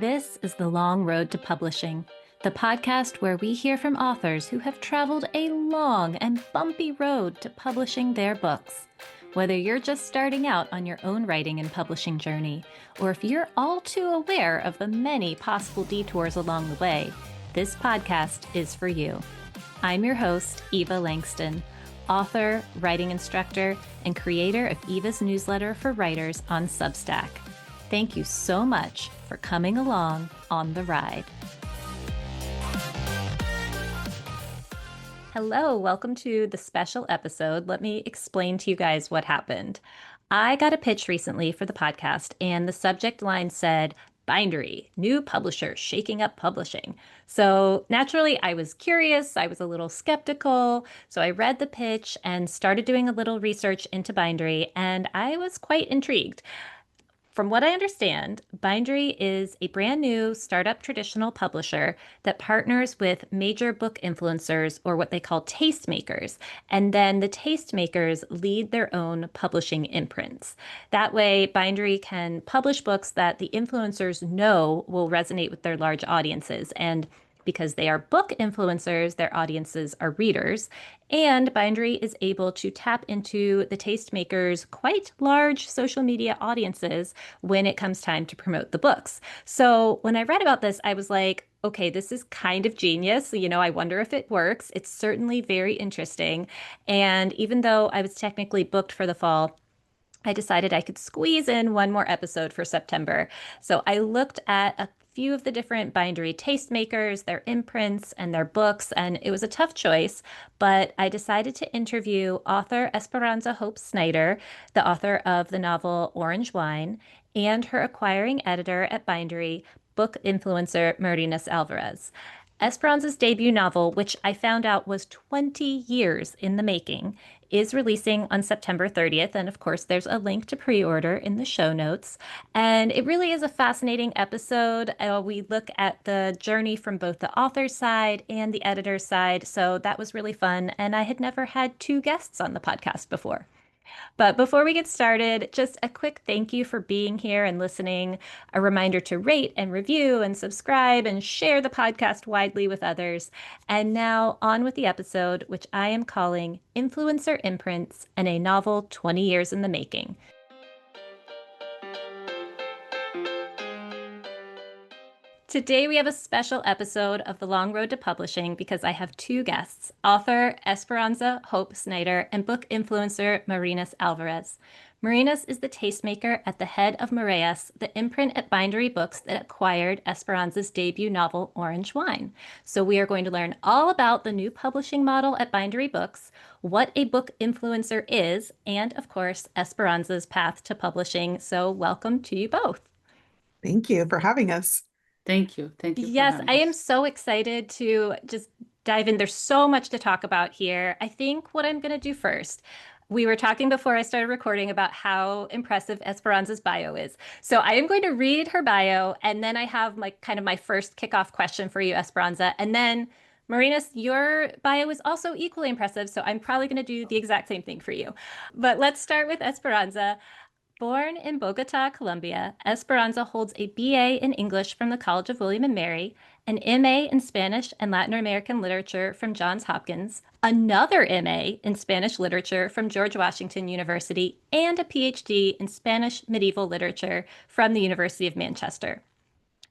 This is The Long Road to Publishing, the podcast where we hear from authors who have traveled a long and bumpy road to publishing their books. Whether you're just starting out on your own writing and publishing journey, or if you're all too aware of the many possible detours along the way, this podcast is for you. I'm your host, Eva Langston, author, writing instructor, and creator of Eva's newsletter for writers on Substack. Thank you so much for coming along on the ride. Hello, welcome to the special episode. Let me explain to you guys what happened. I got a pitch recently for the podcast, and the subject line said, Bindery, new publisher shaking up publishing. So naturally, I was curious. I was a little skeptical. So I read the pitch and started doing a little research into Bindery, and I was quite intrigued. From what I understand, Bindery is a brand new startup traditional publisher that partners with major book influencers, or what they call tastemakers. And then the tastemakers lead their own publishing imprints. That way, Bindery can publish books that the influencers know will resonate with their large audiences. And because they are book influencers, their audiences are readers. And Bindery is able to tap into the tastemakers' quite large social media audiences when it comes time to promote the books. So when I read about this, I was like, okay, this is kind of genius. I wonder if it works. It's certainly very interesting. And even though I was technically booked for the fall, I decided I could squeeze in one more episode for September. So I looked at a few of the different Bindery tastemakers, their imprints, and their books, and it was a tough choice, but I decided to interview author Esperanza Hope Snyder, the author of the novel Orange Wine, and her acquiring editor at Bindery, book influencer Mareas Alvarez. Esperanza's debut novel, which I found out was 20 years in the making, is releasing on September 30th. And of course, there's a link to pre-order in the show notes. And it really is a fascinating episode. We look at the journey from both the author's side and the editor's side. So that was really fun. And I had never had two guests on the podcast before. But before we get started, just a quick thank you for being here and listening. A reminder to rate and review and subscribe and share the podcast widely with others. And now on with the episode, which I am calling Influencer Imprints and a Novel 20 Years in the Making. Today we have a special episode of The Long Road to Publishing because I have two guests, author Esperanza Hope Snyder and book influencer Mareas Alvarez. Mareas is the tastemaker at the head of Mareas, the imprint at Bindery Books that acquired Esperanza's debut novel, Orange Wine. So we are going to learn all about the new publishing model at Bindery Books, what a book influencer is, and of course, Esperanza's path to publishing. So welcome to you both. Thank you for having us. Thank you. Thank you. Yes, I am so excited to just dive in. There's so much to talk about here. I think what I'm going to do first, we were talking before I started recording about how impressive Esperanza's bio is. So I am going to read her bio, and then I have my first kickoff question for you, Esperanza. And then Mareas, your bio is also equally impressive, so I'm probably going to do the exact same thing for you. But let's start with Esperanza. Born in Bogota, Colombia, Esperanza holds a BA in English from the College of William & Mary, an MA in Spanish and Latin American Literature from Johns Hopkins, another MA in Spanish Literature from George Washington University, and a PhD in Spanish Medieval Literature from the University of Manchester.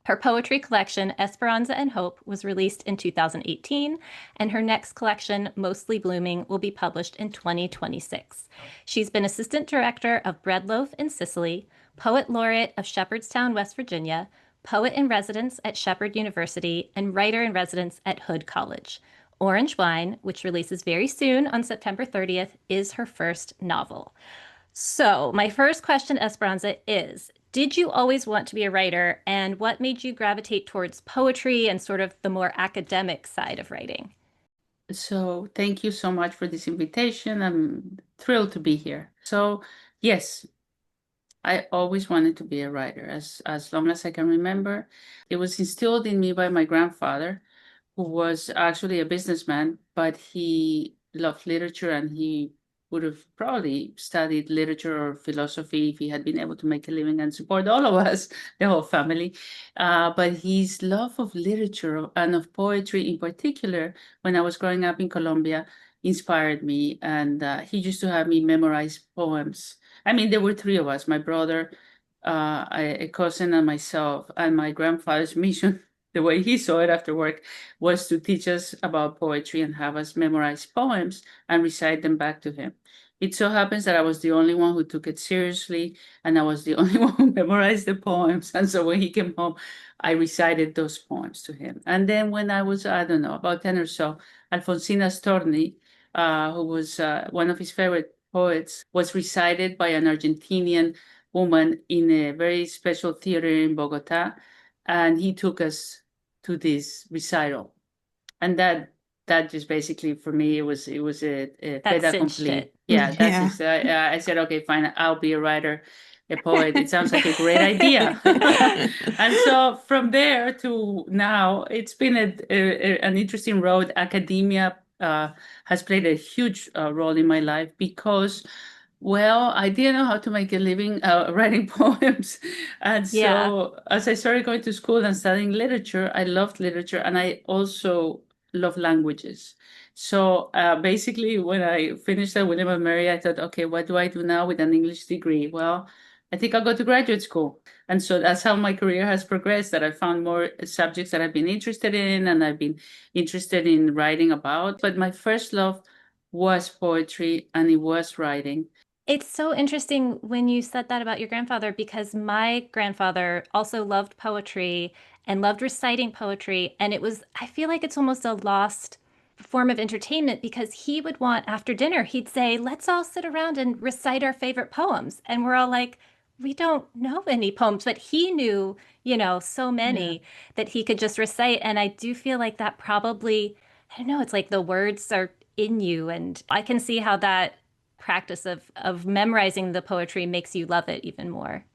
Her poetry collection, Esperanza and Hope, was released in 2018, and her next collection, Mostly Blooming, will be published in 2026. She's been assistant director of Breadloaf in Sicily, poet laureate of Shepherdstown, West Virginia, poet in residence at Shepherd University, and writer in residence at Hood College. Orange Wine, which releases very soon on September 30th, is her first novel. So my first question, Esperanza, is, did you always want to be a writer, and what made you gravitate towards poetry and sort of the more academic side of writing? So thank you so much for this invitation. I'm thrilled to be here. So yes, I always wanted to be a writer as long as I can remember. It was instilled in me by my grandfather, who was actually a businessman, but he loved literature and he would have probably studied literature or philosophy if he had been able to make a living and support all of us, the whole family. But his love of literature and of poetry in particular, when I was growing up in Colombia, inspired me. And he used to have me memorize poems. I mean, there were three of us, my brother, a cousin, and myself. And my grandfather's mission, the way he saw it after work, was to teach us about poetry and have us memorize poems and recite them back to him. It so happens that I was the only one who took it seriously, and I was the only one who memorized the poems. And so when he came home, I recited those poems to him. And then when I was, I don't know, about 10 or so, Alfonsina Storni, who was one of his favorite poets, was recited by an Argentinian woman in a very special theater in Bogota. And he took us to this recital. And that just basically for me it was a That fait cinched accompli. it. Yeah, that's Yeah. just I said, okay, fine, I'll be a writer, a poet. It sounds like a great idea. And so from there to now, it's been an interesting road. Academia has played a huge role in my life because, well, I didn't know how to make a living writing poems. And Yeah. so as I started going to school and studying literature, I loved literature, and I also love languages. So basically, when I finished at William and Mary, I thought, okay, what do I do now with an English degree? Well, I think I'll go to graduate school. And so that's how my career has progressed, that I found more subjects that I've been interested in and I've been interested in writing about. But my first love was poetry and it was writing. It's so interesting when you said that about your grandfather because my grandfather also loved poetry and loved reciting poetry. And it was, I feel like it's almost a lost form of entertainment because he would want after dinner, he'd say, let's all sit around and recite our favorite poems. And we're all like, we don't know any poems, but he knew, so Yeah. many that he could just recite. And I do feel like that probably, I don't know, it's like the words are in you. And I can see how that practice of memorizing the poetry makes you love it even more.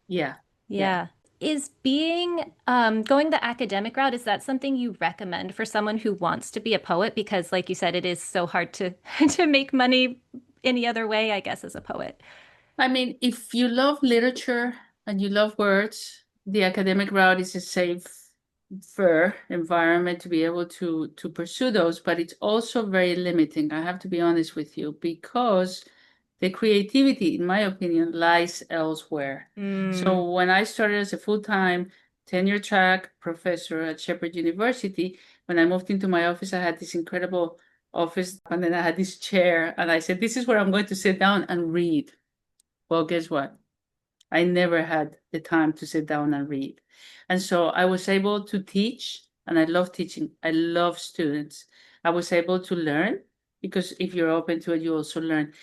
Yeah. Yeah. Yeah. Is being going the academic route, is that something you recommend for someone who wants to be a poet? Because like you said, it is so hard to to make money any other way, I guess, as a poet. I mean, if you love literature and you love words, the academic route is a safe, fair environment to be able to pursue those, but it's also very limiting. I have to be honest with you, because the creativity, in my opinion, lies elsewhere. Mm, So when I started as a full-time tenure track professor at Shepherd University, when I moved into my office, I had this incredible office, and then I had this chair, and I said, this is where I'm going to sit down and read. Well, guess what? I never had the time to sit down and read. And so I was able to teach, and I love teaching. I love students. I was able to learn because if you're open to it, you also learn.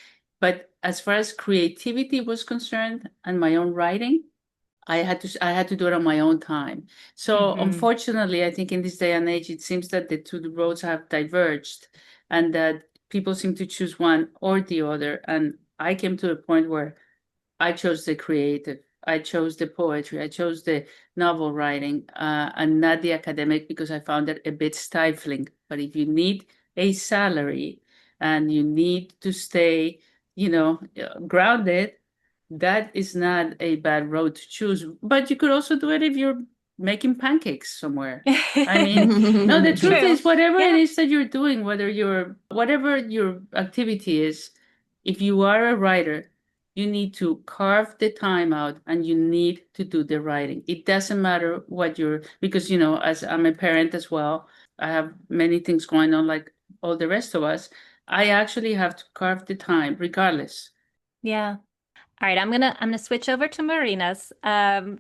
But as far as creativity was concerned and my own writing, I had to do it on my own time. So hmm. unfortunately, I think in this day and age, it seems that the two roads have diverged and that people seem to choose one or the other. And I came to a point where I chose the creative. I chose the poetry. I chose the novel writing, and not the academic because I found it a bit stifling. But if you need a salary and you need to stay, grounded, that is not a bad road to choose. But you could also do it if you're making pancakes somewhere. I mean, no, the truth True. is, whatever it Yeah. is that you're doing, whatever your activity is, if you are a writer, you need to carve the time out and you need to do the writing. It doesn't matter what because, as I'm a parent as well, I have many things going on like all the rest of us. I actually have to carve the time regardless. Yeah. All right, I'm gonna switch over to Marina's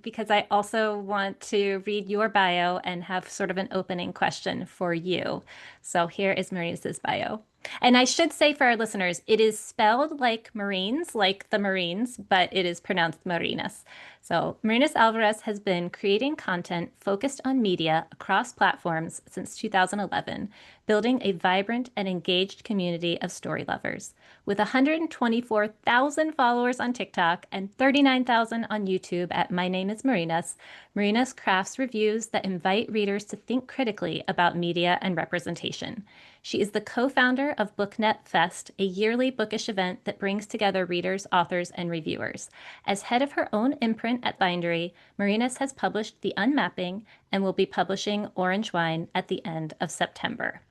because I also want to read your bio and have sort of an opening question for you. So here is Marina's bio. And I should say for our listeners, it is spelled like Marines, like the Marines, but it is pronounced Marinas. So Marinas Alvarez has been creating content focused on media across platforms since 2011, building a vibrant and engaged community of story lovers. With 124,000 followers on TikTok and 39,000 on YouTube at My Name is Mareas, Mareas crafts reviews that invite readers to think critically about media and representation. She is the co-founder of BookNet Fest, a yearly bookish event that brings together readers, authors, and reviewers. As head of her own imprint at Bindery, Mareas has published The Unmapping and will be publishing Orange Wine at the end of September.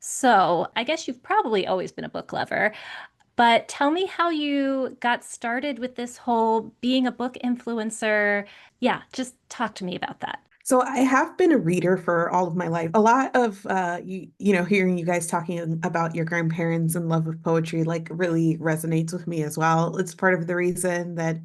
So, I guess you've probably always been a book lover, but tell me how you got started with this whole being a book influencer. Yeah, just talk to me about that. So I have been a reader for all of my life. A lot of hearing you guys talking about your grandparents and love of poetry like really resonates with me as well. It's part of the reason that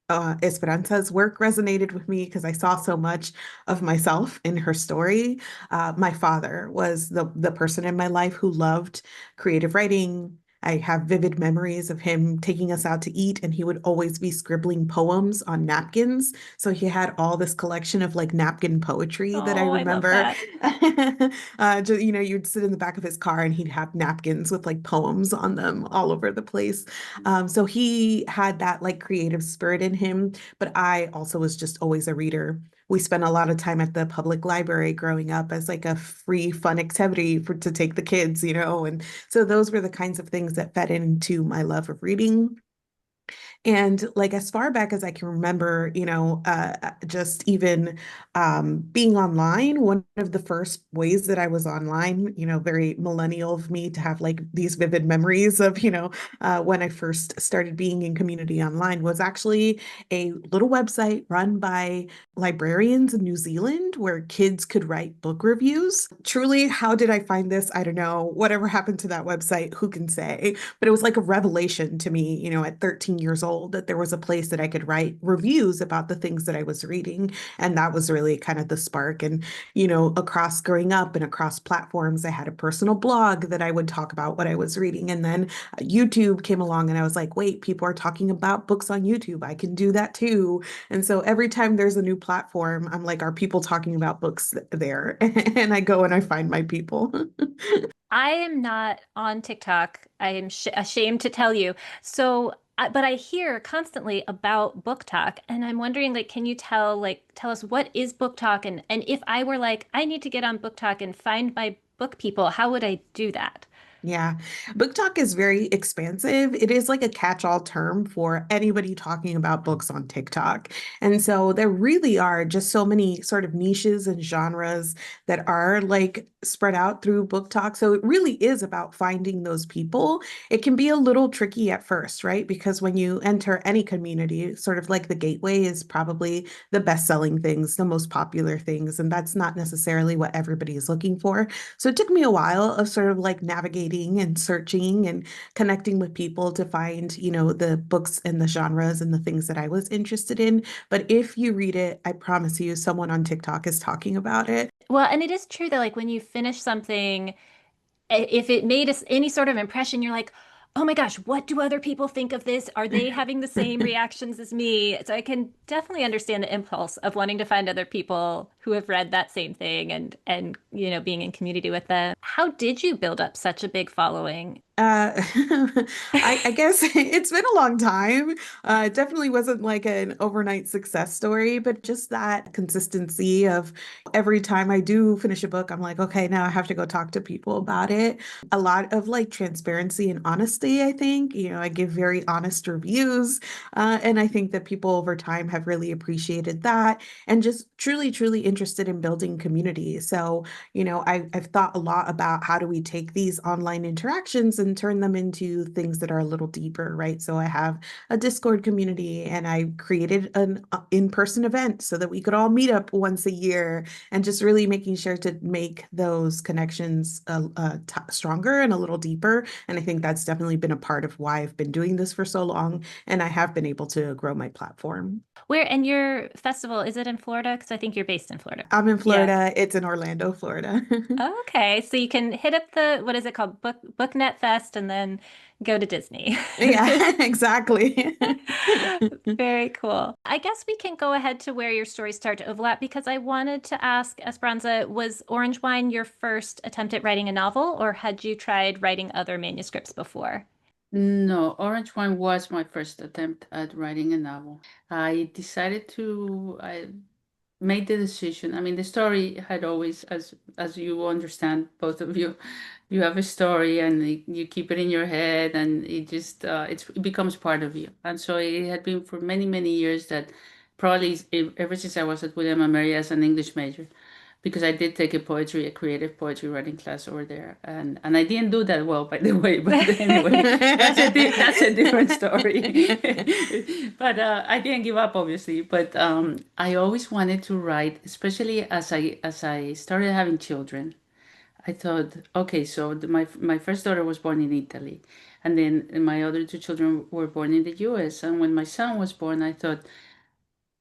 Esperanza's work resonated with me because I saw so much of myself in her story. My father was the person in my life who loved creative writing. I have vivid memories of him taking us out to eat, and he would always be scribbling poems on napkins. So he had all this collection of like napkin poetry that I Oh, I love remember. that. You'd sit in the back of his car and he'd have napkins with like poems on them all over the place. So he had that like creative spirit in him, but I also was just always a reader. We spent a lot of time at the public library growing up as like a free fun activity to take the kids, and so those were the kinds of things that fed into my love of reading. And like as far back as I can remember, just even being online, one of the first ways that I was online, very millennial of me to have like these vivid memories of, when I first started being in community online was actually a little website run by librarians in New Zealand where kids could write book reviews. Truly, how did I find this? I don't know. Whatever happened to that website, who can say? But it was like a revelation to me, at 13 years old, that there was a place that I could write reviews about the things that I was reading. And that was really kind of the spark. And, across growing up and across platforms, I had a personal blog that I would talk about what I was reading. And then YouTube came along and I was like, wait, people are talking about books on YouTube. I can do that too. And so every time there's a new platform, I'm like, are people talking about books there? And I go and I find my people. I am not on TikTok. I am ashamed to tell you. So, but I hear constantly about Book Talk, and I'm wondering, like, can you tell us what is Book Talk, and if I were like, I need to get on Book Talk and find my book people, how would I do that? Yeah, book talk is very expansive. It is like a catch-all term for anybody talking about books on TikTok. And so there really are just so many sort of niches and genres that are like spread out through book talk. So it really is about finding those people. It can be a little tricky at first, right? Because when you enter any community, sort of like the gateway is probably the best-selling things, the most popular things, and that's not necessarily what everybody is looking for. So it took me a while of sort of like navigating and searching and connecting with people to find, the books and the genres and the things that I was interested in. But if you read it, I promise you, someone on TikTok is talking about it. Well, and it is true that like when you finish something, if it made us any sort of impression, you're like, oh my gosh, what do other people think of this? Are they having the same reactions as me? So I can definitely understand the impulse of wanting to find other people who have read that same thing and being in community with them. How did you build up such a big following? Uh, I guess it's been a long time. It definitely wasn't like an overnight success story, but just that consistency of every time I do finish a book, I'm like, okay, now I have to go talk to people about it. A lot of like transparency and honesty, I think. I give very honest reviews. And I think that people over time have really appreciated that and just truly, truly interested in building community. So, I've thought a lot about how do we take these online interactions and turn them into things that are a little deeper, right? So I have a Discord community and I created an in-person event so that we could all meet up once a year and just really making sure to make those connections stronger and a little deeper. And I think that's definitely been a part of why I've been doing this for so long. And I have been able to grow my platform. Where and your festival, is it in Florida? Because I think you're based in Florida. I'm in Yeah. Florida. It's in Orlando, Florida. Okay, so you can hit up the, what is it called? Booknet Fest and then go to Disney. Yeah, exactly. Very cool. I guess we can go ahead to where your stories start to overlap because I wanted to ask Esperanza, was Orange Wine your first attempt at writing a novel, or had you tried writing other manuscripts before? No, Orange Wine was my first attempt at writing a novel. I made the decision. I mean, the story had always, as you understand, both of you, you have a story and you keep it in your head, and it becomes part of you. And so it had been for many many years that probably ever since I was at William and Mary as an English major, because I did take a creative poetry writing class over there, and I didn't do that well, by the way. But anyway, that's a different story. But I didn't give up, obviously. But I always wanted to write, especially as I started having children. I thought, okay, so my first daughter was born in Italy, and then my other two children were born in the U.S. And when my son was born, I thought,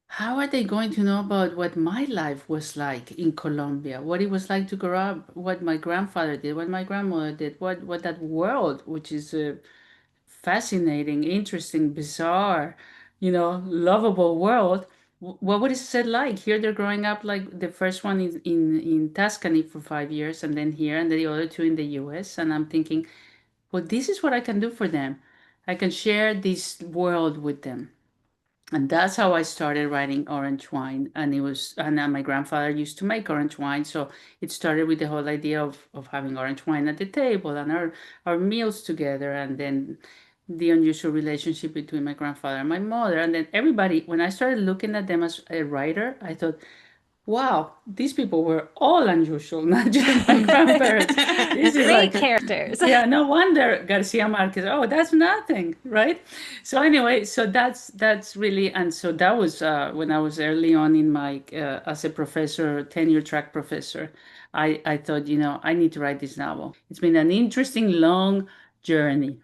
how are they going to know about what my life was like in Colombia? What it was like to grow up, what my grandfather did, what my grandmother did, what that world, which is a fascinating, interesting, bizarre, lovable world. What would it said like? Here they're growing up like the first one is in Tuscany for 5 years, and then here, and the other two in the US. And I'm thinking, well, this is what I can do for them. I can share this world with them. And that's how I started writing orange wine. And my grandfather used to make orange wine. So it started with the whole idea of having orange wine at the table and our meals together. And then the unusual relationship between my grandfather and my mother. And then everybody, when I started looking at them as a writer, I thought, wow, these people were all unusual, not just my grandparents. This is Great like, characters. yeah, no wonder Garcia Marquez. Oh, that's nothing, right? So anyway, so that's really, and so that was when I was early on in my as a professor, tenure track professor. I thought, I need to write this novel. It's been an interesting, long journey.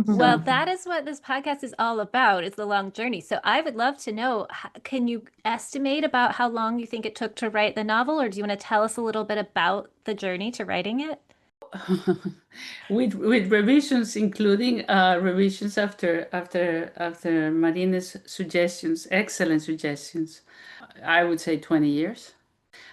Well, So. that is what this podcast is all about, is the long journey. So I would love to know, can you estimate about how long you think it took to write the novel, or do you want to tell us a little bit about the journey to writing it? With revisions, including revisions after Marina's suggestions, excellent suggestions, I would say 20 years.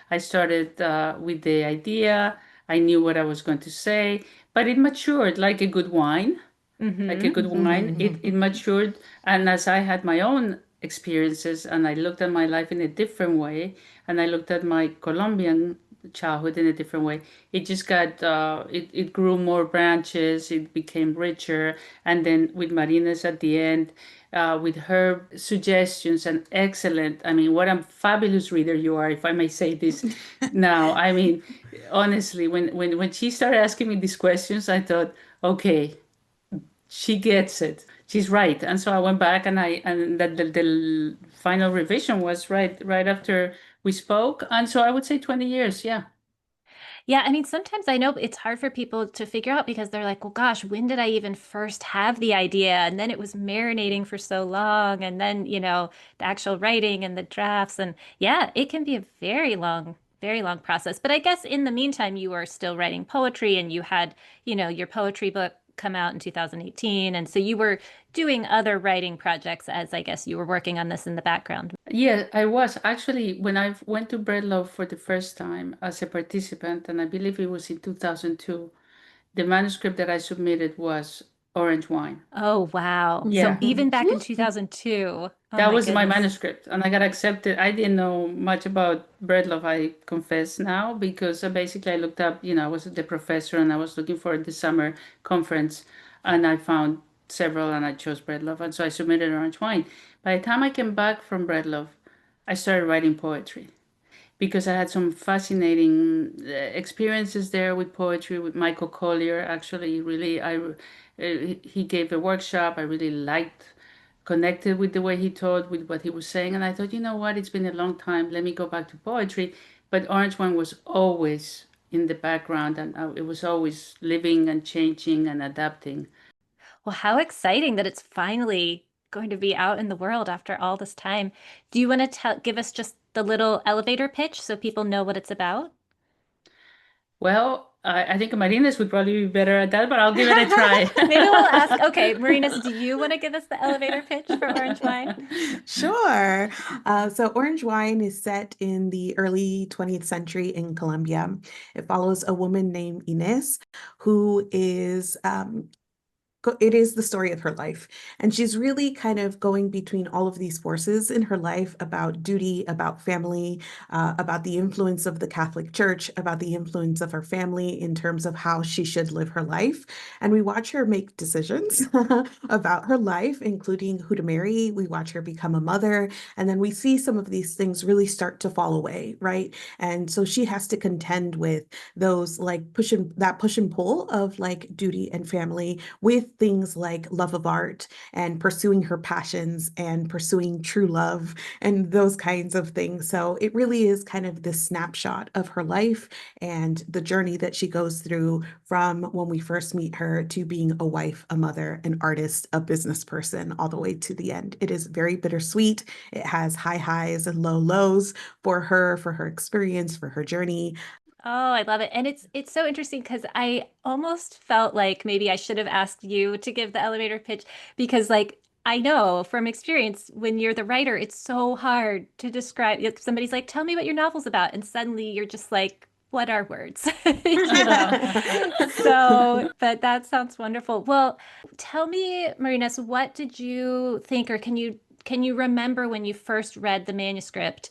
I started with the idea. I knew what I was going to say, but it matured like a good wine. Like a Mm-hmm. good wine, it matured. And as I had my own experiences and I looked at my life in a different way, and I looked at my Colombian childhood in a different way, it just it grew more branches, it became richer. And then with Marina's at the end, with her suggestions and excellent, I mean, what a fabulous reader you are, if I may say this now. I mean, honestly, when she started asking me these questions, I thought, okay, she gets it. She's right. And so I went back, and the final revision was right after we spoke. And so I would say 20 years. Yeah. Yeah, I mean, sometimes I know it's hard for people to figure out because they're like, well, gosh, when did I even first have the idea? And then it was marinating for so long. And then, the actual writing and the drafts. And yeah, it can be a very long process. But I guess in the meantime, you were still writing poetry and you had, your poetry book come out in 2018. And so you were doing other writing projects as I guess you were working on this in the background. Yeah, I was actually when I went to Breadlove for the first time as a participant, and I believe it was in 2002, the manuscript that I submitted was Orange Wine. Oh, wow. So Yeah. even back in 2002, oh That my was my goodness. manuscript, and I got accepted. I didn't know much about Breadlove, I confess now, because basically I looked up, I was the professor and I was looking for the summer conference, and I found several and I chose Breadlove, and so I submitted Orange Wine. By the time I came back from Breadlove, I started writing poetry because I had some fascinating experiences there with poetry with Michael Collier. Actually, really, he gave a workshop. I really liked, connected with the way he taught, with what he was saying, and I thought, you know what, it's been a long time. Let me go back to poetry. But Orange One was always in the background, and it was always living and changing and adapting. Well, how exciting that it's finally going to be out in the world after all this time. Do you want to give us just the little elevator pitch so people know what it's about? Well, I think Marines would probably be better at that, but I'll give it a try. Maybe we'll ask, okay, Marinas, do you want to give us the elevator pitch for Orange Wine? Sure. So Orange Wine is set in the early 20th century in Colombia. It follows a woman named Inés, who is it is the story of her life. And she's really kind of going between all of these forces in her life about duty, about family, about the influence of the Catholic Church, about the influence of her family in terms of how she should live her life. And we watch her make decisions about her life, including who to marry. We watch her become a mother. And then we see some of these things really start to fall away, right? And so she has to contend with those like push and pull of like duty and family with things like love of art and pursuing her passions and pursuing true love and those kinds of things. So it really is kind of this snapshot of her life and the journey that she goes through from when we first meet her to being a wife, a mother, an artist, a business person, all the way to the end. It is very bittersweet. It has high highs and low lows for her experience, for her journey. Oh, I love it. And it's so interesting because I almost felt like maybe I should have asked you to give the elevator pitch because like I know from experience when you're the writer, it's so hard to describe. If somebody's like, "Tell me what your novel's about," and suddenly you're just like, "What are words?" You know. So, but that sounds wonderful. Well, tell me, Marinas, what did you think, or can you remember when you first read the manuscript?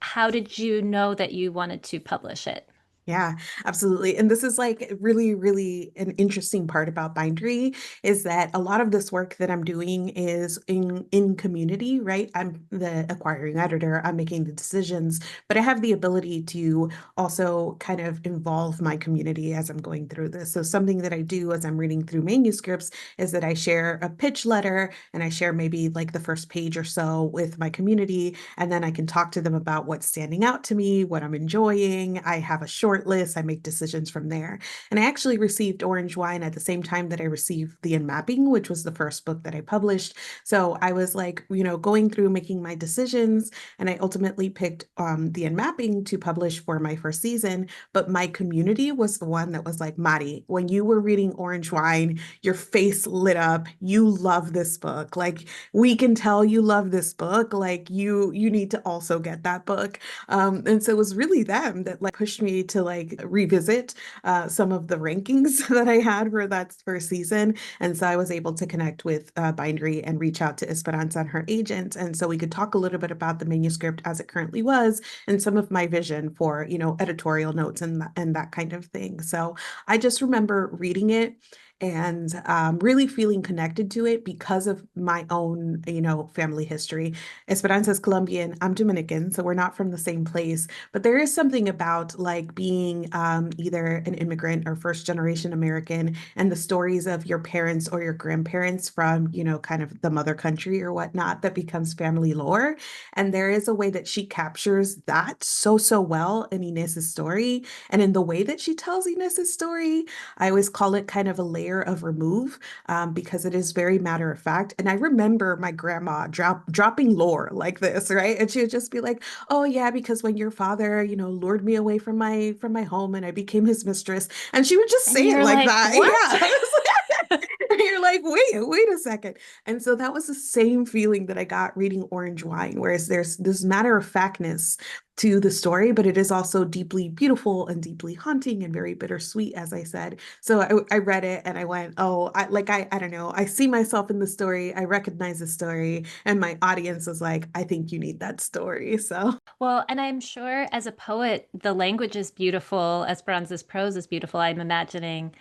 How did you know that you wanted to publish it? Yeah, absolutely. And this is like really, really an interesting part about Bindery is that a lot of this work that I'm doing is in community, right? I'm the acquiring editor, I'm making the decisions, but I have the ability to also kind of involve my community as I'm going through this. So something that I do as I'm reading through manuscripts is that I share a pitch letter and I share maybe like the first page or so with my community, and then I can talk to them about what's standing out to me, what I'm enjoying. I have a short list. I make decisions from there. And I actually received Orange Wine at the same time that I received The Unmapping, which was the first book that I published. So I was like, going through making my decisions, and I ultimately picked The Unmapping to publish for my first season. But my community was the one that was like, Mari, when you were reading Orange Wine, your face lit up. You love this book. Like we can tell you love this book. Like you need to also get that book. And so it was really them that like pushed me to like revisit some of the rankings that I had for that first season. And so I was able to connect with Bindery and reach out to Esperanza and her agent. And so we could talk a little bit about the manuscript as it currently was and some of my vision for, editorial notes and that kind of thing. So I just remember reading it and really feeling connected to it because of my own, family history. Esperanza is Colombian, I'm Dominican, so we're not from the same place, but there is something about like being either an immigrant or first generation American and the stories of your parents or your grandparents from, kind of the mother country or whatnot that becomes family lore. And there is a way that she captures that so, so well in Inés's story. And in the way that she tells Inés's story, I always call it kind of a layer of remove because it is very matter of fact. And I remember my grandma dropping lore like this, right? And she would just be like, "Oh yeah, because when your father, lured me away from my home and I became his mistress," and she would just And say it you're like like, that. what? Yeah. And you're like, wait a second. And so that was the same feeling that I got reading Orange Wine, whereas there's this matter of factness to the story, but it is also deeply beautiful and deeply haunting and very bittersweet, as I said. So I read it and I went, oh, I don't know. I see myself in the story. I recognize the story. And my audience was like, I think you need that story. So Well, and I'm sure as a poet, the language is beautiful. Esperanza's prose is beautiful, I'm imagining.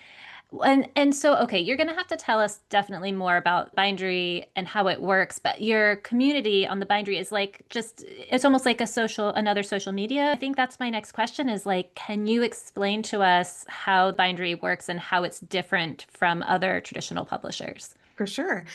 And so, okay, you're going to have to tell us definitely more about Bindery and how it works, but your community on the Bindery is like just, it's almost like another social media. I think that's my next question is like, can you explain to us how Bindery works and how it's different from other traditional publishers? for sure.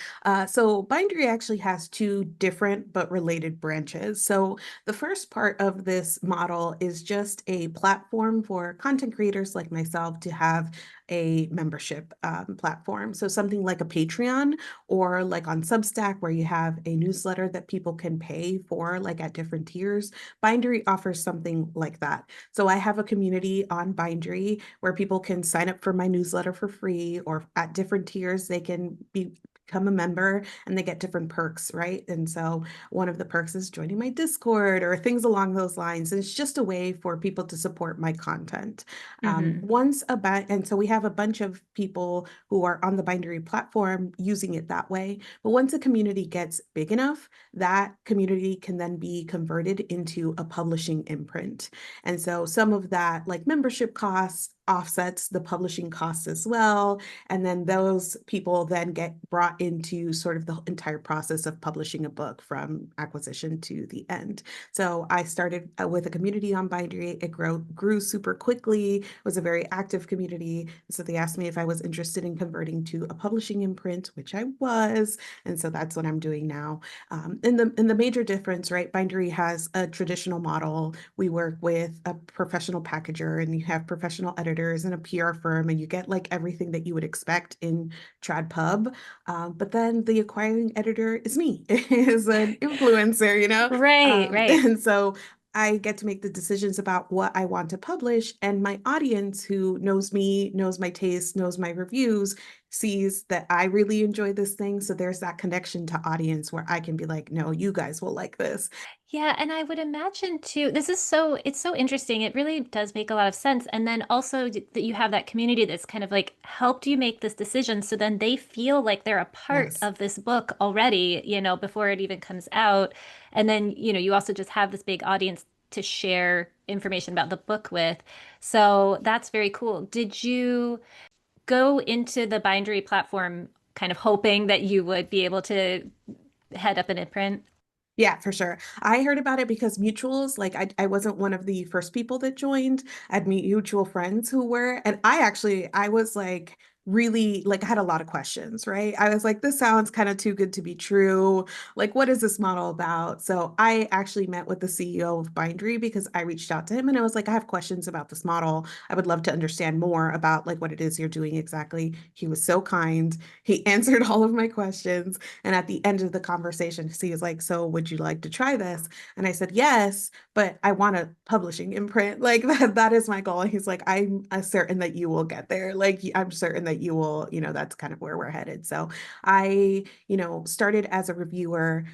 So Bindery actually has two different but related branches. So the first part of this model is just a platform for content creators like myself to have a membership platform. So something like a Patreon or like on Substack where you have a newsletter that people can pay for like at different tiers. Bindery offers something like that. So I have a community on Bindery where people can sign up for my newsletter for free, or at different tiers they can become a member and they get different perks, right? And so one of the perks is joining my Discord or things along those lines. And it's just a way for people to support my content. Mm-hmm. And so we have a bunch of people who are on the Bindery platform using it that way. But once a community gets big enough, that community can then be converted into a publishing imprint. And so some of that, like membership costs, offsets the publishing costs as well. And then those people then get brought into sort of the entire process of publishing a book from acquisition to the end. So I started with a community on Bindery. It grew super quickly. It was a very active community. So they asked me if I was interested in converting to a publishing imprint, which I was. And so that's what I'm doing now. And the major difference, right? Bindery has a traditional model. We work with a professional packager, and you have professional editors and a PR firm, and you get like everything that you would expect in trad pub. But then the acquiring editor is me, is an influencer, you know? Right, right. And so I get to make the decisions about what I want to publish, and my audience, who knows me, knows my taste, knows my reviews, sees that I really enjoy this thing. So there's that connection to audience where I can be like, no, you guys will like this. Yeah, and I would imagine too, it's so interesting. It really does make a lot of sense. And then also that you have that community that's kind of like helped you make this decision. So then they feel like they're a part Yes. of this book already, before it even comes out. And then, you also just have this big audience to share information about the book with. So that's very cool. Did you go into the Bindery platform kind of hoping that you would be able to head up an imprint? Yeah, for sure. I heard about it because mutuals, like I wasn't one of the first people that joined. I had mutual friends who were, and I was like really like I had a lot of questions, right? I was like, this sounds kind of too good to be true. Like, what is this model about? So I actually met with the CEO of Bindery because I reached out to him and I was like, I have questions about this model. I would love to understand more about like what it is you're doing exactly. He was so kind. He answered all of my questions. And at the end of the conversation, he was like, so would you like to try this? And I said, yes, but I want a publishing imprint. Like that is my goal. And he's like, I'm certain that you will get there. Like I'm certain that you will, that's kind of where we're headed. So I, started as a reviewer.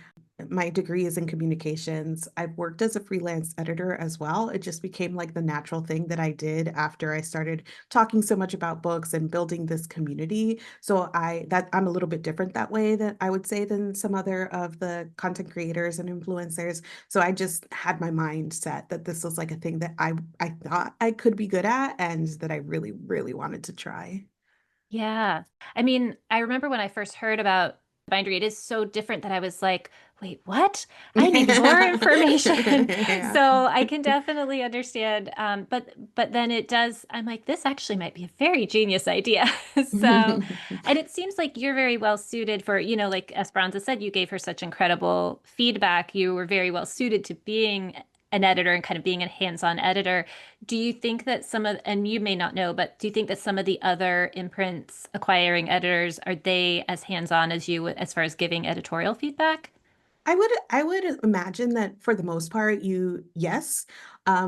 My degree is in communications. I've worked as a freelance editor as well. It just became like the natural thing that I did after I started talking so much about books and building this community. So I'm a little bit different that way, that I would say, than some other of the content creators and influencers. So I just had my mind set that this was like a thing that I thought I could be good at and that I really, really wanted to try. Yeah. I mean, I remember when I first heard about Bindery, it is so different that I was like, wait, what? I need more information. Yeah. So I can definitely understand. But then it does, I'm like, this actually might be a very genius idea. So, and it seems like you're very well suited for, like Esperanza said, you gave her such incredible feedback. You were very well suited to being an editor and kind of being a hands-on editor. Do you think that and you may not know, but do you think that some of the other imprints acquiring editors, are they as hands-on as you as far as giving editorial feedback? I would imagine that for the most part, yes,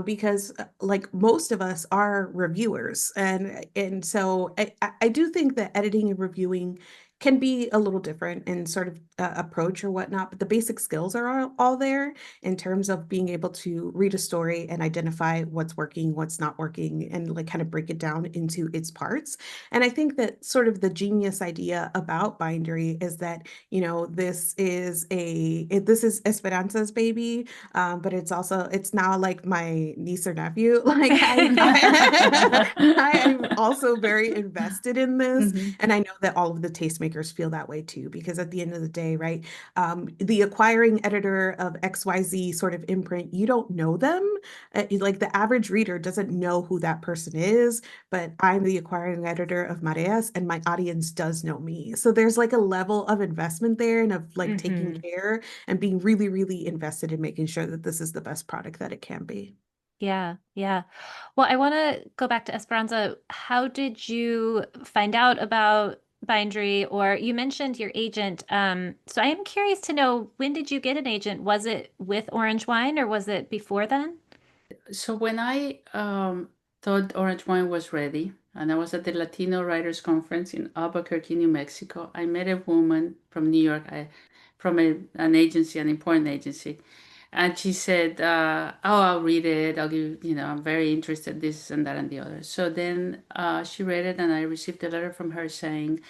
because like most of us are reviewers, and so I do think that editing and reviewing can be a little different in sort of approach or whatnot, but the basic skills are all there in terms of being able to read a story and identify what's working, what's not working, and like kind of break it down into its parts. And I think that sort of the genius idea about Bindery is that this is Esperanza's baby, but it's now like my niece or nephew. Like I am also very invested in this, Mhm. and I know that all of the tastemakers feel that way too, because at the end of the day, right, the acquiring editor of XYZ sort of imprint, you don't know them. Like the average reader doesn't know who that person is, but I'm the acquiring editor of Mareas, and my audience does know me. So there's like a level of investment there and of like taking Hmm. care and being really, really invested in making sure that this is the best product that it can be. Yeah, yeah. Well, I want to go back to Esperanza. How did you find out about Bindery? Or you mentioned your agent. So I am curious to know, when did you get an agent? Was it with Orange Wine or was it before then? So when I thought Orange Wine was ready, and I was at the Latino Writers Conference in Albuquerque, New Mexico, I met a woman from New York, from an agency, an important agency, and she said, "Oh, I'll read it. I'll give I'm very interested. This and that and the other." So then she read it, and I received a letter from her saying,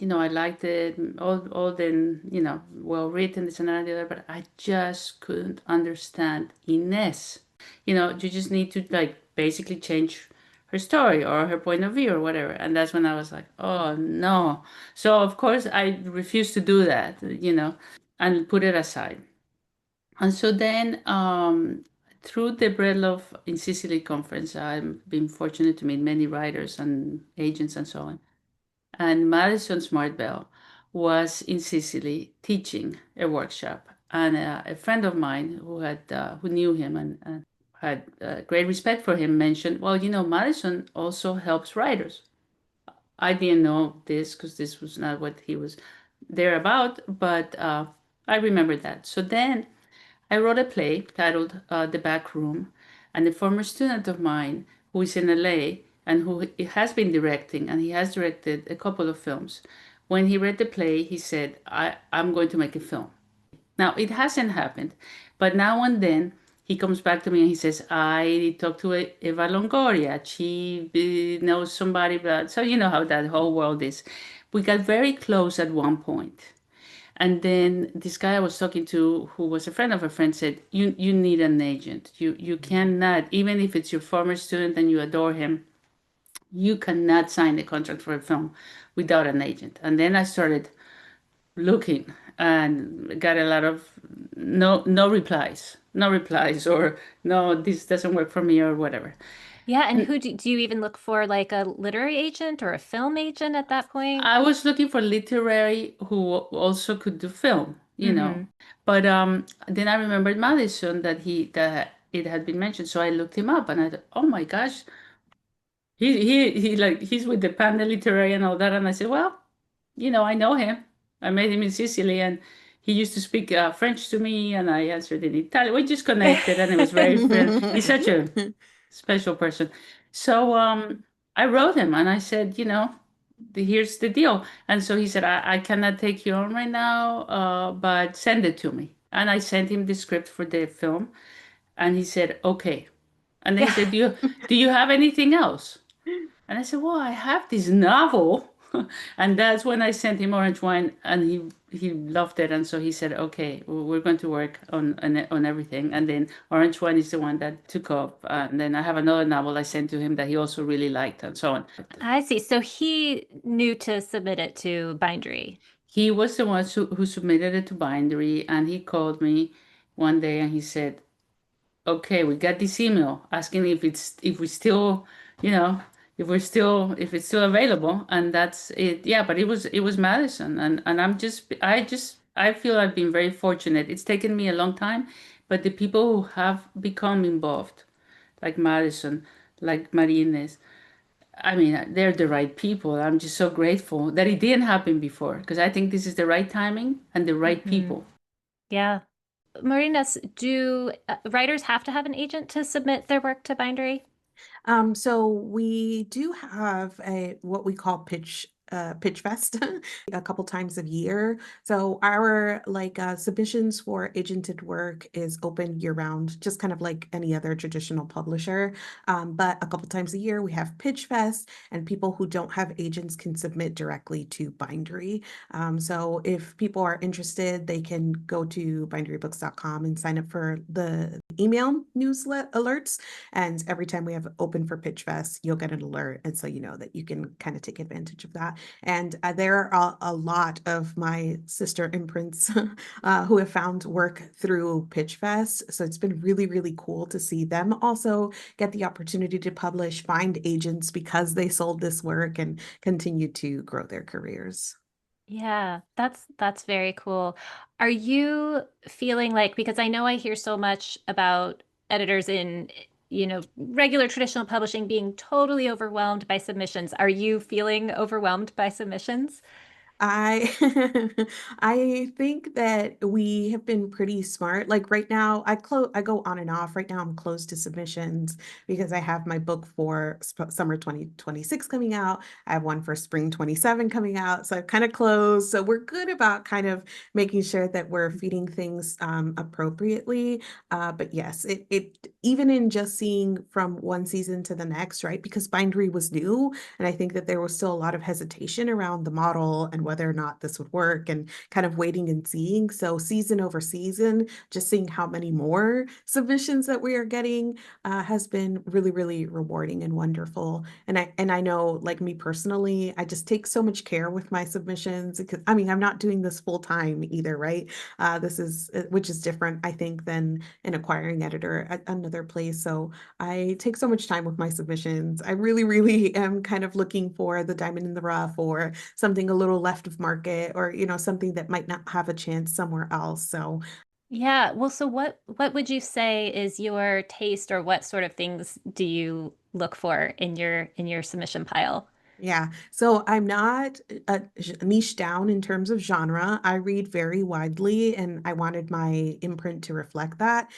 I liked it, all the, well written, this and that and the other, but I just couldn't understand Inez. You just need to like basically change her story or her point of view or whatever. And that's when I was like, oh no. So of course I refused to do that, and put it aside. And so then, through the Bread Love in Sicily conference, I've been fortunate to meet many writers and agents and so on. And Madison Smartbell was in Sicily teaching a workshop, and a friend of mine who knew him and had great respect for him mentioned, well, Madison also helps writers. I didn't know this because this was not what he was there about, but I remember that. So then I wrote a play titled The Back Room, and a former student of mine who is in LA and who has been directing, and he has directed a couple of films. When he read the play, he said, I'm going to make a film. Now, it hasn't happened, but now and then he comes back to me and he says, I talked to Eva Longoria. She knows somebody, but so you know how that whole world is. We got very close at one point. And then this guy I was talking to, who was a friend of a friend, said, "You need an agent. You cannot, even if it's your former student and you adore him, you cannot sign a contract for a film without an agent." And then I started looking and got a lot of no replies, no replies, or no, this doesn't work for me, or whatever. Yeah, and who do you even look for, like a literary agent or a film agent at that point? I was looking for literary who also could do film. Mm-hmm. But then I remembered Madison that it had been mentioned, so I looked him up and I thought, oh my gosh, he like he's with the Panda Literary and all that, and I said, well, I know him. I met him in Sicily, and he used to speak French to me, and I answered in Italian. We just connected, and it was very friendly. He's such a special person. So I wrote him and I said, here's the deal. And so he said, I cannot take you on right now, but send it to me. And I sent him the script for the film, and he said, okay. And then he said, do you have anything else? And I said, well, I have this novel. And that's when I sent him Orange Wine, and he loved it. And so he said, okay, we're going to work on everything. And then Orange Wine is the one that took off. And then I have another novel I sent to him that he also really liked, and so on. I see. So he knew to submit it to Bindery. He was the one who submitted it to Bindery, and he called me one day and he said, okay, we got this email asking if we still, you know, if it's still available, and that's it. Yeah, but it was Madison, and I feel I've been very fortunate. It's taken me a long time, but the people who have become involved, like Madison, like Marines, I mean, they're the right people. I'm just so grateful that it didn't happen before, because I think this is the right timing and the right Hmm. people. Yeah. Marinas, do writers have to have an agent to submit their work to Bindery? So we do have a what we call pitch fest a couple times a year. So our submissions for agented work is open year round, just kind of like any other traditional publisher. But a couple times a year we have pitch fest, and people who don't have agents can submit directly to Bindery. So if people are interested, they can go to binderybooks.com and sign up for the email newslet alerts. And every time we have open for Pitch Fest, you'll get an alert. And so you know that you can kind of take advantage of that. And there are a lot of my sister imprints who have found work through Pitch Fest. So it's been really, really cool to see them also get the opportunity to publish, find agents because they sold this work, and continue to grow their careers. Yeah, that's very cool. Are you feeling like, because I know I hear so much about editors in regular traditional publishing being totally overwhelmed by submissions. Are you feeling overwhelmed by submissions? I I think that we have been pretty smart. Like right now, I go on and off. Right now, I'm closed to submissions because I have my book for summer 2026 coming out. I have one for spring 27 coming out. So I've kind of closed. So we're good about kind of making sure that we're feeding things appropriately. But yes, it even in just seeing from one season to the next, right? Because Bindery was new, and I think that there was still a lot of hesitation around the model and whether or not this would work and kind of waiting and seeing. So season over season, just seeing how many more submissions that we are getting has been really, really rewarding and wonderful. And I know, like me personally, I just take so much care with my submissions because I mean I'm not doing this full time either, right? This is which is different, I think, than an acquiring editor at another place. So I take so much time with my submissions. I really, really am kind of looking for the diamond in the rough or something a little left of market or, something that might not have a chance somewhere else. So Yeah. Well, so what would you say is your taste, or what sort of things do you look for in your submission pile? yeah. So I'm not niche down in terms of genre. I read very widely, and I wanted my imprint to reflect that.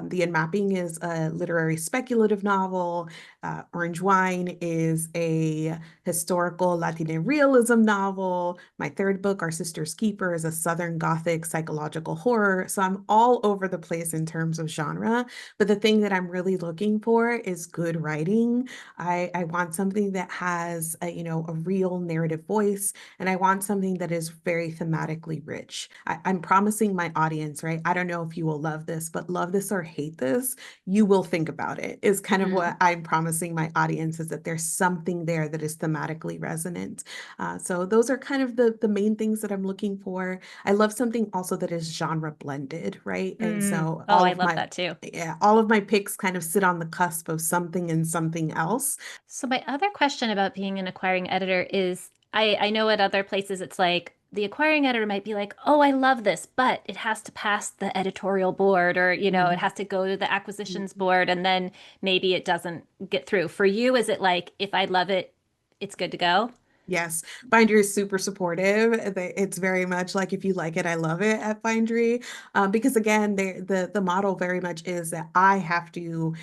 The Unmapping is a literary speculative novel. Orange Wine is a historical Latina realism novel. My third book, Our Sister's Keeper, is a Southern Gothic psychological horror. So I'm all over the place in terms of genre. But the thing that I'm really looking for is good writing. I want something that has a real narrative voice, and I want something that is very thematically rich. I'm promising my audience, right? I don't know if you will love this, but love this or hate this, you will think about it, is kind of what Mhm. I'm promising my audience, is that there's something there that is thematically resonant. So those are kind of the main things that I'm looking for. I love something also that is genre blended, right? And so Oh, I love that too. yeah, all of my picks kind of sit on the cusp of something and something else. So my other question about being an acquiring editor is I know at other places it's like the acquiring editor might be like, oh, I love this, but it has to pass the editorial board, or, it Mhm. has to go to the acquisitions board, and then maybe it doesn't get through. For you, is it like, if I love it, it's good to go? Yes, Bindery is super supportive. It's very much like if you like it, I love it at Bindery. Because again, the model very much is that I have to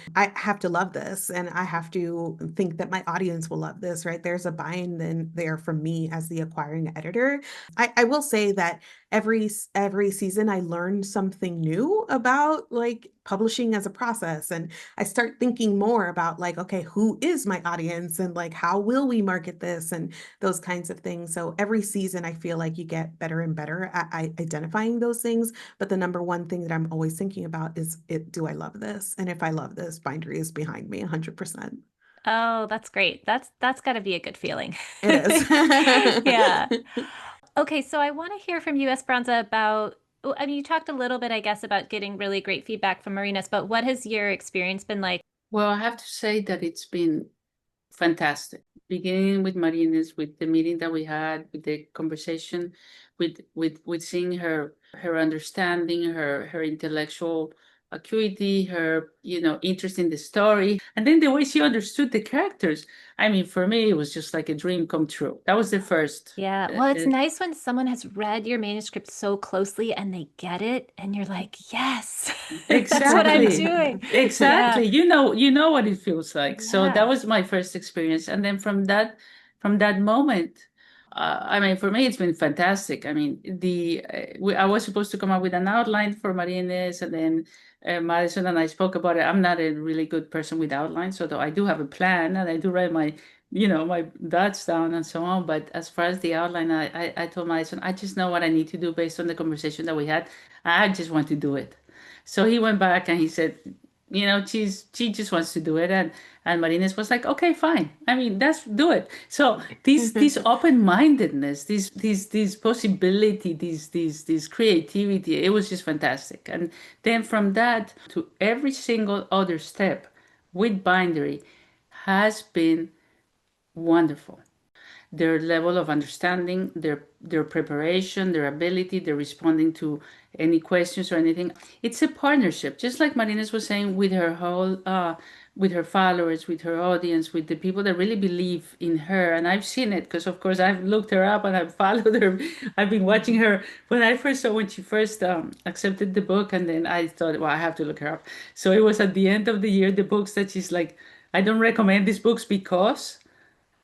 love this, and I have to think that my audience will love this, right? There's a buy-in then there from me as the acquiring editor. I will say that every season I learn something new about like publishing as a process, and I start thinking more about like, okay, who is my audience, and like how will we market this, and those kinds of things. So every season, I feel like you get better and better at identifying those things. But the number one thing that I'm always thinking about is, do I love this? And if I love this, Bindery is behind me 100%. Oh, that's great. That's got to be a good feeling. It Yeah. is. Okay, so I want to hear from you, Esperanza, about, well, I mean, you talked a little bit, I guess, about getting really great feedback from Marinas, but what has your experience been like? Well, I have to say that it's been fantastic. Beginning with Marines, with the meeting that we had, with the conversation, with seeing her understanding, her intellectual acuity, her interest in the story, and then the way she understood the characters. I mean, for me, it was just like a dream come true. That was the first. Yeah, well, it's nice when someone has read your manuscript so closely and they get it, and you're like, yes, that's what I'm Exactly. doing. Yeah, Exactly. You know what it feels like. So that yeah. was my first experience. And then from that moment, I mean, for me, it's been fantastic. I mean, I was supposed to come up with an outline for Marines, and then Madison and I spoke about it. I'm not a really good person with outlines, so though I do have a plan and I do write my dots down and so on. But as far as the outline, I told Madison, I just know what I need to do based on the conversation that we had. I just want to do it. So he went back and he said, she just wants to do it, and Marines was like, okay, fine. I mean, that's do it. So this open mindedness, this possibility, this creativity, it was just fantastic. And then from that to every single other step with Bindery has been wonderful. their level of understanding, their preparation, their ability, their responding to any questions or anything. It's a partnership, just like Marines was saying, with her whole with her followers, with her audience, with the people that really believe in her. And I've seen it because, of course, I've looked her up and I've followed her. I've been watching her when I first saw when she first accepted the book, and then I thought, well, I have to look her up. So it was at the end of the year, the books that she's like, I don't recommend these books because,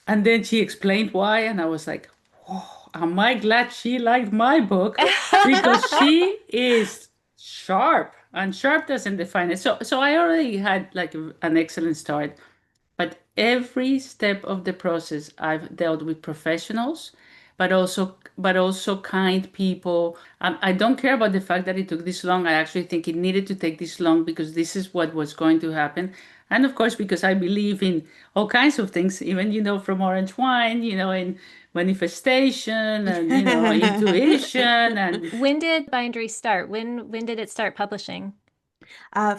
and then she explained why, and I was like, oh, am I glad she liked my book because she is sharp, and sharp doesn't define it. So I already had like an excellent start, but every step of the process, I've dealt with professionals, but also kind people. I don't care about the fact that it took this long. I actually think it needed to take this long because this is what was going to happen. And of course, because I believe in all kinds of things, even, from orange wine, in manifestation and, intuition and When did Bindery start? When did it start publishing?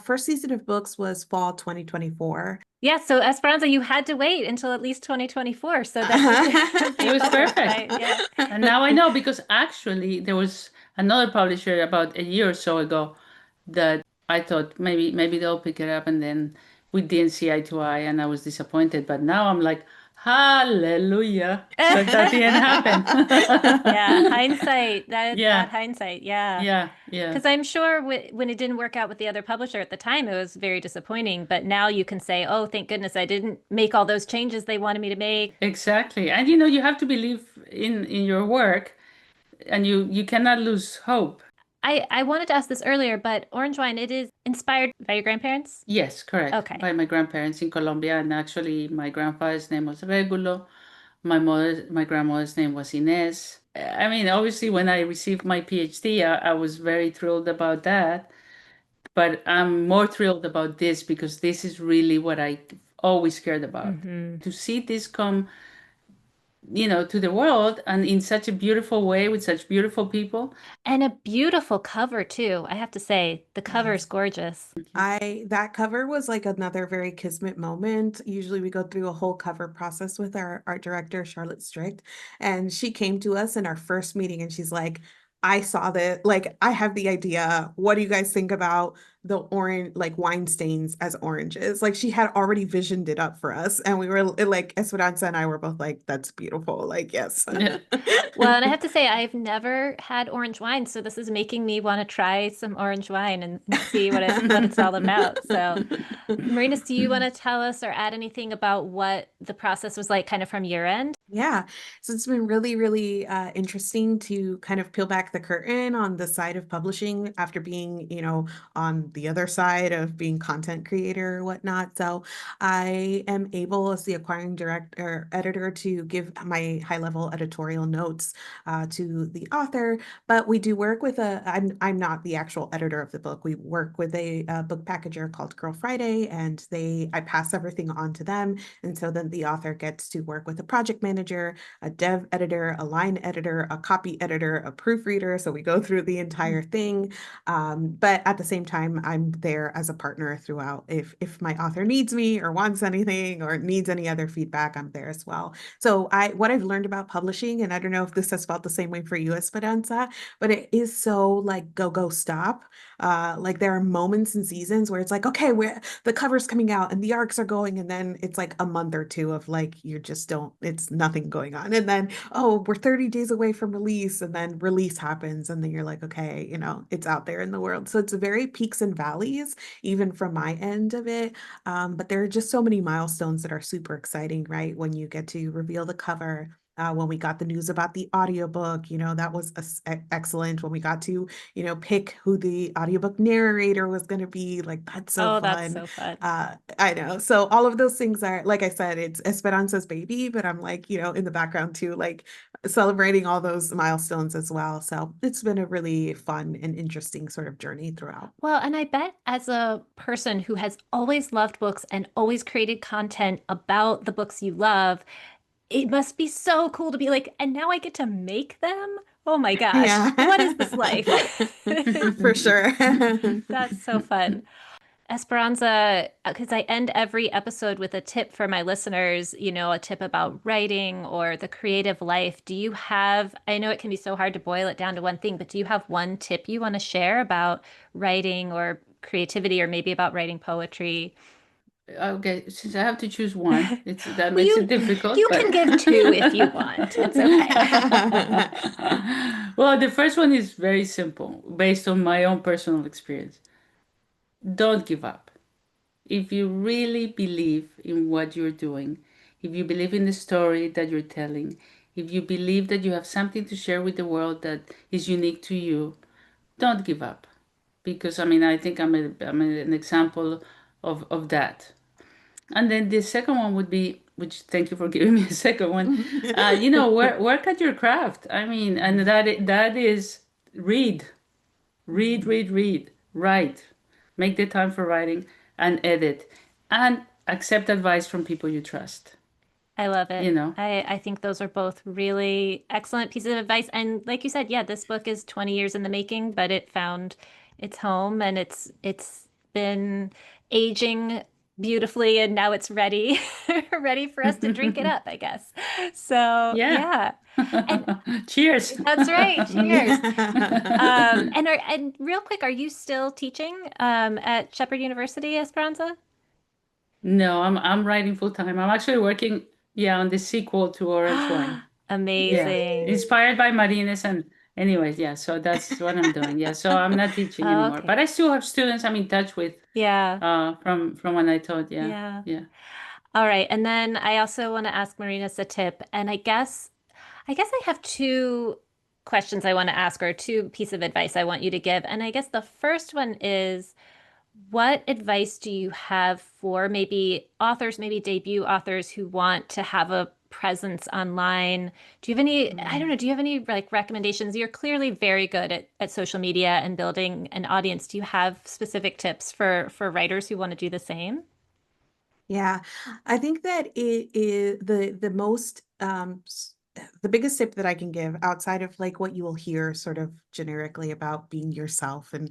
First season of books was fall 2024. Yeah, so Esperanza, you had to wait until at least 2024 so that you could it be was published, perfect. right? Yeah. And now I know because actually there was another publisher about a year or so ago that I thought maybe they'll pick it up, and then we didn't see eye to eye and I was disappointed. But now I'm like, hallelujah that didn't Yeah, happen. hindsight. That Yeah, hindsight. Yeah. yeah, yeah. Because I'm sure when it didn't work out with the other publisher at the time, it was very disappointing. But now you can say, oh, thank goodness I didn't make all those changes they wanted me to make. Exactly. And you have to believe in your work, and you cannot lose hope. I wanted to ask this earlier, but orange wine, it is inspired by your grandparents? Yes, correct. Okay. By my grandparents in Colombia, and actually my grandfather's name was Regulo. My grandmother's name was Inez. I mean, obviously, when I received my PhD, I was very thrilled about that. But I'm more thrilled about this because this is really what I always cared about. Hmm. To see this come, to the world and in such a beautiful way with such beautiful people. And a beautiful cover too. I have to say, the cover is Yes. gorgeous. That cover was like another very kismet moment. Usually we go through a whole cover process with our art director, Charlotte Strict, and she came to us in our first meeting and she's like, I saw that, like, I have the idea. What do you guys think about the orange, like wine stains as oranges? Like she had already visioned it up for us. And we were like, Esperanza and I were both like, that's beautiful. Like, yes. Yeah. Well, and I have to say, I've never had orange wine, so this is making me want to try some orange wine and see what it's all about. So, Marinas, do you want to tell us or add anything about what the process was like kind of from your end? Yeah, so it's been really, really interesting to kind of peel back the curtain on the side of publishing after being, on the other side of being content creator or whatnot. So I am able, as the acquiring director editor, to give my high level editorial notes to the author. But we do work with I'm not the actual editor of the book. We work with a book packager called Girl Friday, and I pass everything on to them. And so then the author gets to work with a project manager, a dev editor, a line editor, a copy editor, a proofreader. So we go through the entire thing. But at the same time, I'm there as a partner throughout. If my author needs me or wants anything or needs any other feedback, I'm there as well. So what I've learned about publishing, and I don't know if this has felt the same way for you, Esperanza, but it is so like go stop. Like there are moments and seasons where it's like, okay, the cover's coming out and the arcs are going, and then it's like a month or two of like you just don't, it's nothing going on. And then, oh, we're 30 days away from release, and then release happens, and then you're like, okay, it's out there in the world. So it's very peaks and valleys, even from my end of it. But there are just so many milestones that are super exciting, right? When you get to reveal the cover. When we got the news about the audiobook, that was excellent. When we got to pick who the audiobook narrator was going to be. Like, that's so Oh, that's fun. so fun. I know. So all of those things are, like I said, it's Esperanza's baby, but I'm like, in the background too, like celebrating all those milestones as well. So it's been a really fun and interesting sort of journey throughout. Well, and I bet as a person who has always loved books and always created content about the books you love, it must be so cool to be like, and now I get to make them. Oh my gosh, Yeah, what is this life? for sure. That's so fun. Esperanza, because I end every episode with a tip for my listeners, a tip about writing or the creative life. Do you have, I know it can be so hard to boil it down to one thing, but do you have one tip you want to share about writing or creativity or maybe about writing poetry? Okay, since I have to choose one, that Well, makes you it difficult, you but can give two if you want. It's okay. well, the first one is very simple, based on my own personal experience. Don't give up. If you really believe in what you're doing, if you believe in the story that you're telling, if you believe that you have something to share with the world that is unique to you, don't give up. Because I mean, I think I'm an example of that. And then the second one would be, which thank you for giving me a second one. Work at your craft. I mean, and that is read, read, write, make the time for writing and edit, and accept advice from people you trust. I love it. You know, I think those are both really excellent pieces of advice. And like you said, yeah, this book is 20 years in the making, but it found its home and it's been aging beautifully and now it's ready ready for us to drink it up, I guess. So, yeah. yeah. And Cheers. that's right. Cheers. Yeah. And real quick, are you still teaching at Shepherd University, Esperanza? No, I'm writing full time. I'm actually working, yeah, on the sequel to Orange Wine. Yeah, Amazing. inspired by Marines and anyways, yeah, so that's what I'm doing. Yeah, so I'm not teaching anymore, but Okay. I still have students I'm in touch with Yeah. from when I taught. Yeah. Yeah. Yeah. All right. And then I also want to ask Marinas a tip. And I guess I have two questions I want to ask or two pieces of advice I want you to give. And I guess the first one is what advice do you have for maybe authors, maybe debut authors who want to have a presence online? Do you have any, I don't know, do you have any like recommendations? You're clearly very good at social media and building an audience. Do you have specific tips for writers who want to do the same? Yeah, I think that it is the most the biggest tip that I can give outside of like what you will hear sort of generically about being yourself and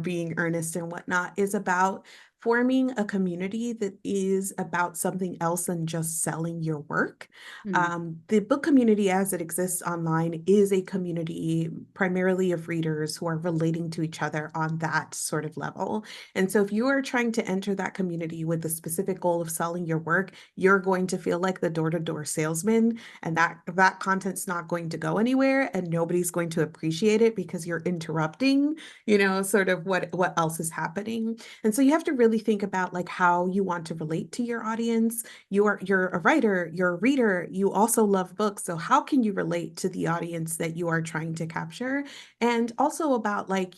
being earnest and whatnot is about forming a community that is about something else than just selling your work. Mm, The book community as it exists online is a community primarily of readers who are relating to each other on that sort of level. And so if you are trying to enter that community with the specific goal of selling your work, you're going to feel like the door-to-door salesman, and that content's not going to go anywhere and nobody's going to appreciate it because you're interrupting, sort of what else is happening. And so you have to really think about like how you want to relate to your audience. You're a writer, you're a reader, you also love books. So how can you relate to the audience that you are trying to capture? And also about like,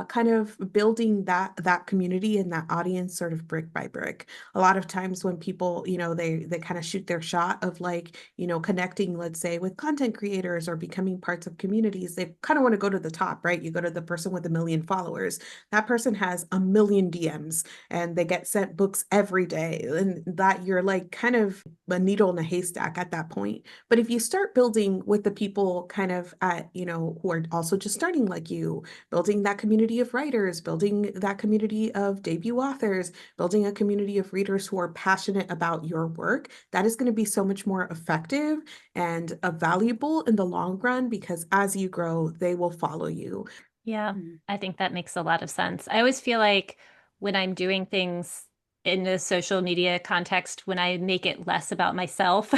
kind of building that community and that audience sort of brick by brick. A lot of times when people, they kind of shoot their shot of like, connecting, let's say, with content creators or becoming parts of communities, they kind of want to go to the top, right? You go to the person with 1 million followers. That person has 1 million DMs and they get sent books every day. And that you're like kind of a needle in a haystack at that point. But if you start building with the people kind of at, who are also just starting like you, building that community of writers, building that community of debut authors, building a community of readers who are passionate about your work, that is going to be so much more effective and valuable in the long run because as you grow, they will follow you. Yeah, mm, I think that makes a lot of sense. I always feel like when I'm doing things in the social media context, when I make it less about myself,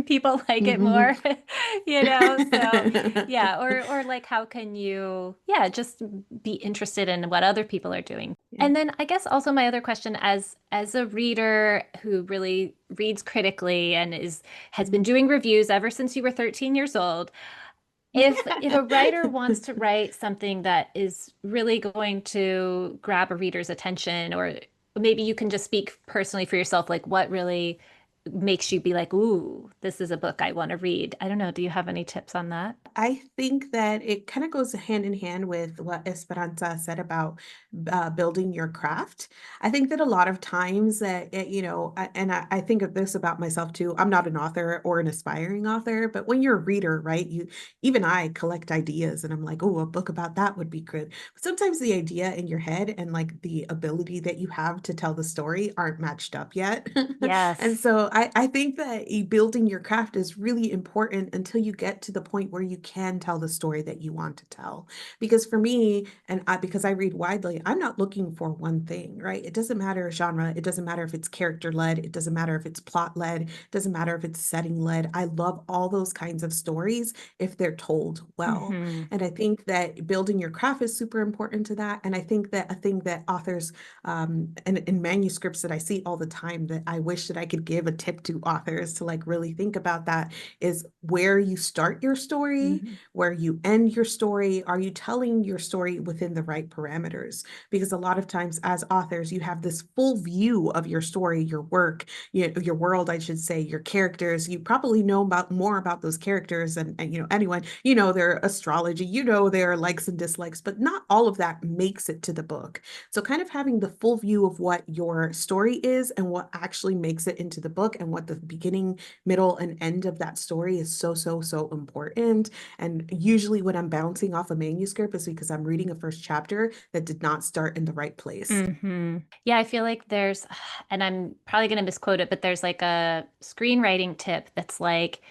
people like it Mhm. more, So yeah, or like how can you, yeah, just be interested in what other people are doing. Yeah. And then I guess also my other question as a reader who really reads critically and has been doing reviews ever since you were 13 years old, if a writer wants to write something that is really going to grab a reader's attention, or maybe you can just speak personally for yourself, like what really makes you be like, ooh, this is a book I want to read? I don't know. Do you have any tips on that? I think that it kind of goes hand in hand with what Esperanza said about building your craft. I think that a lot of times I think of this about myself too. I'm not an author or an aspiring author, but when you're a reader, right, even I collect ideas and I'm like, oh, a book about that would be good. But sometimes the idea in your head and like the ability that you have to tell the story aren't matched up yet. And Yes. so I think that building your craft is really important until you get to the point where you can tell the story that you want to tell. Because for me, because I read widely, I'm not looking for one thing, right? It doesn't matter genre. It doesn't matter if it's character led. It doesn't matter if it's plot led. It doesn't matter if it's setting led. I love all those kinds of stories if they're told well. Hmm. And I think that building your craft is super important to that. And I think that a thing that authors and in manuscripts that I see all the time that I wish that I could give a tip to authors to like really think about that is where you start your story, Hmm. where you end your story. Are you telling your story within the right parameters? Because a lot of times as authors, you have this full view of your story, your work, your world, I should say, your characters. You probably know about more about those characters and anyone, their astrology, their likes and dislikes, but not all of that makes it to the book. So kind of having the full view of what your story is and what actually makes it into the book and what the beginning, middle, and end of that story is so, so, so important. And usually when I'm bouncing off a manuscript is because I'm reading a first chapter that did not start in the right place. Hmm. Yeah, I feel like there's, and I'm probably going to misquote it, but there's like a screenwriting tip that's like,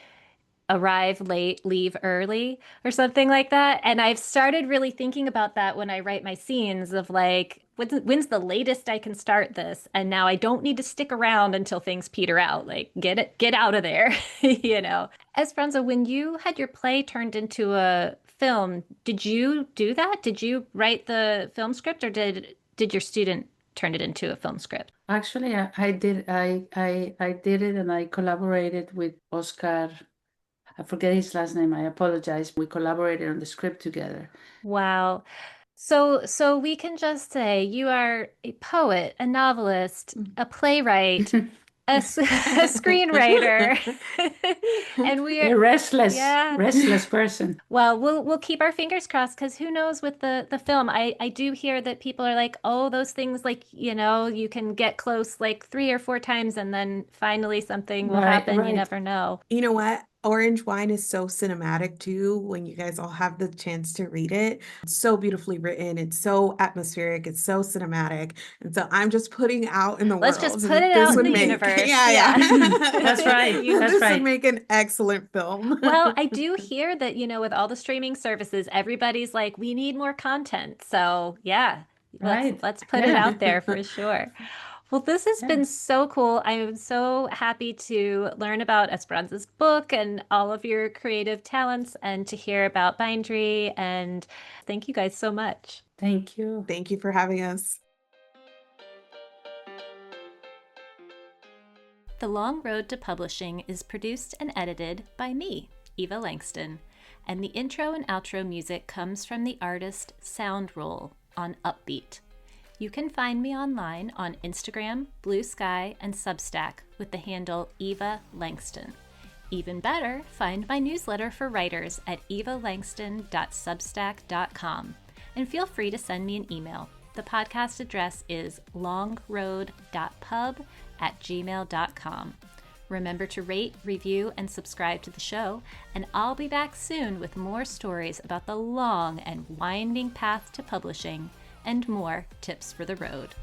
arrive late, leave early, or something like that. And I've started really thinking about that when I write my scenes of like, when's the latest I can start this? And now I don't need to stick around until things peter out. Like, get out of there, you know. Esperanza, when you had your play turned into a film, did you do that? Did you write the film script, or did your student turn it into a film script? Actually, I did. I did it, and I collaborated with Oscar. I forget his last name. I apologize. We collaborated on the script together. Wow. So we can just say you are a poet, a novelist, a playwright, a screenwriter, and we are, A restless, yeah. restless person. Well, we'll keep our fingers crossed because who knows with the film. I do hear that people are like, oh, those things like, you can get close like 3 or 4 times and then finally something will Right, happen. You right. never know. You know what? Orange Wine is so cinematic too when you guys all have the chance to read it. It's so beautifully written. It's so atmospheric. It's so cinematic. And so I'm just putting out in the Let's just world put that it this out in would the make, universe. yeah, Yeah. That's yeah. right. That's This would right. make an excellent film. Well, I do hear that, with all the streaming services, everybody's like, we need more content. So, yeah, let's Right. let's put it Yeah. out there for sure. Well, this has Yeah. been so cool. I am so happy to learn about Esperanza's book and all of your creative talents and to hear about Bindery. And thank you guys so much. Thank you. Thank you for having us. The Long Road to Publishing is produced and edited by me, Eva Langston, and the intro and outro music comes from the artist Soundroll on Upbeat. You can find me online on Instagram, Blue Sky, and Substack with the handle Eva Langston. Even better, find my newsletter for writers at evalangston.substack.com, and feel free to send me an email. The podcast address is longroad.pub@gmail.com. Remember to rate, review, and subscribe to the show, and I'll be back soon with more stories about the long and winding path to publishing and more tips for the road.